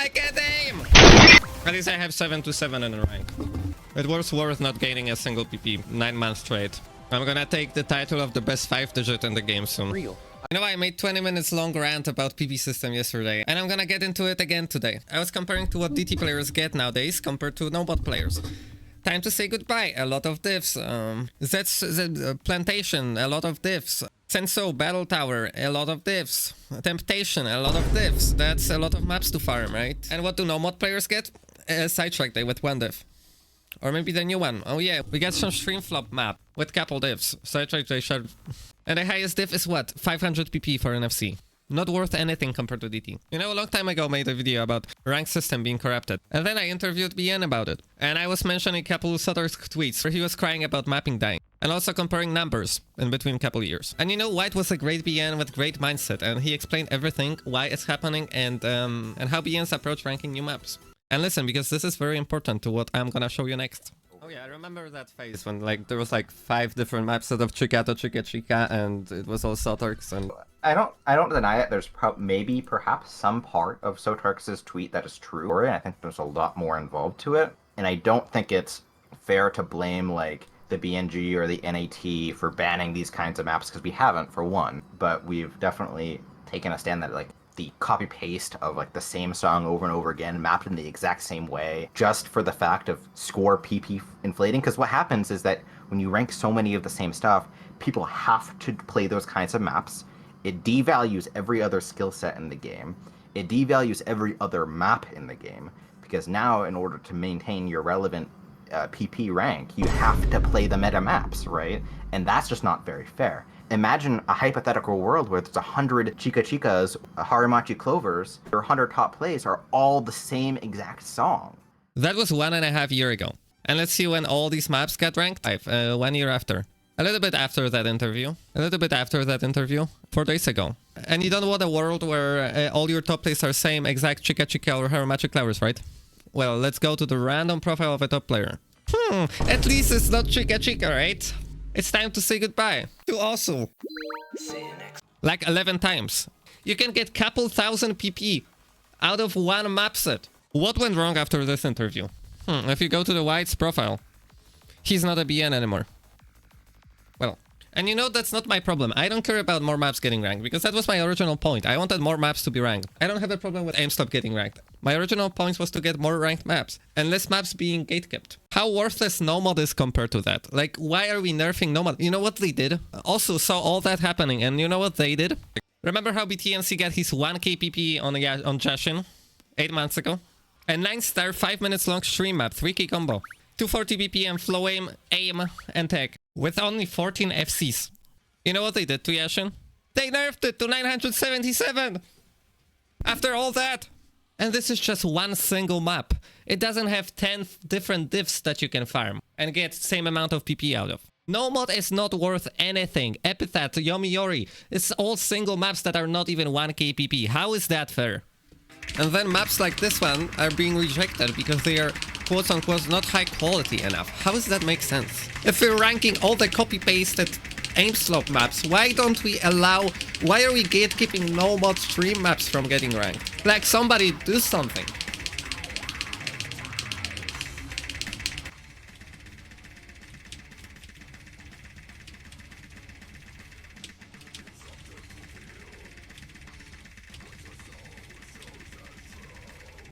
can't aim! At least I have 7 to 7 in the rank. It was worth not gaining a single PP 9 months straight. I'm gonna take the title of the best 5-digit in the game soon. Real. You know, I made 20 minutes long rant about PP system yesterday, and I'm gonna get into it again today. I was comparing to what DT players get nowadays compared to nomod players. Time to say goodbye, a lot of diffs. That's Plantation, a lot of diffs. Senso, Battle Tower, a lot of diffs. Temptation, a lot of diffs. That's a lot of maps to farm, right? And what do nomod players get? Sidetrack Day with 1 diff. Or maybe the new one. Oh yeah, we got some stream flop map with couple diffs. Sidetrack Day should... And the highest diff is what? 500 PP for NFC. Not worth anything compared to DT. You know, a long time ago I made a video about rank system being corrupted. And then I interviewed BN about it. And I was mentioning a couple of Sutter's tweets where he was crying about mapping dying. And also comparing numbers in between couple years. And you know, White was a great BN with great mindset. And he explained everything, why it's happening, and how BNs approach ranking new maps. And listen, because this is very important to what I'm gonna show you next. Oh yeah, I remember that phase when like there was like 5 different maps out of Chica to Chica Chica, and it was all Sotarks and... I don't deny it. There's perhaps some part of Sotarks' tweet that is true, and I think there's a lot more involved to it. And I don't think it's fair to blame like the BNG or the NAT for banning these kinds of maps, because we haven't, for one. But we've definitely taken a stand that like the copy paste of like the same song over and over again, mapped in the exact same way, just for the fact of score PP inflating. Because what happens is that when you rank so many of the same stuff, people have to play those kinds of maps. It devalues every other skill set in the game. It devalues every other map in the game, because now in order to maintain your relevant PP rank, you have to play the meta maps, right? And that's just not very fair. Imagine a hypothetical world where there's 100 Chica Chicas, Harimachi Clovers, your 100 top plays are all the same exact song. That was 1.5 years ago. And let's see when all these maps got ranked. 1 year after. A little bit after that interview. 4 days ago. And you don't want a world where all your top plays are same exact Chica Chica or Harimachi Clovers, right? Well, let's go to the random profile of a top player. At least it's not Chica Chica, right? It's time to say goodbye to OSU. See you next. Like 11 times. You can get couple thousand PP out of one map set. What went wrong after this interview? If you go to the White's profile, he's not a BN anymore. Well, and you know, that's not my problem. I don't care about more maps getting ranked, because that was my original point. I wanted more maps to be ranked. I don't have a problem with aimstop getting ranked. My original point was to get more ranked maps, and less maps being gatekept. How worthless nomod is compared to that? Like, why are we nerfing nomod? You know what they did? Also saw all that happening, and you know what they did? Remember how BTNC got his 1k PP on Jashin 8 months ago? A 9-star 5 minutes long stream map, 3k combo. 240 BPM, flow aim, and tech. With only 14 FCs. You know what they did to Yashin? They nerfed it to 977! After all that! And this is just one single map. It doesn't have 10 different diffs that you can farm and get same amount of PP out of. Nomod is not worth anything. Epithet, Yomiuri, it's all single maps that are not even 1k PP. How is that fair? And then maps like this one are being rejected because they are quote-unquote not high quality enough. How does that make sense? If we're ranking all the copy-pasted aim slope maps, why are we gatekeeping nomod stream maps from getting ranked? Like, somebody do something.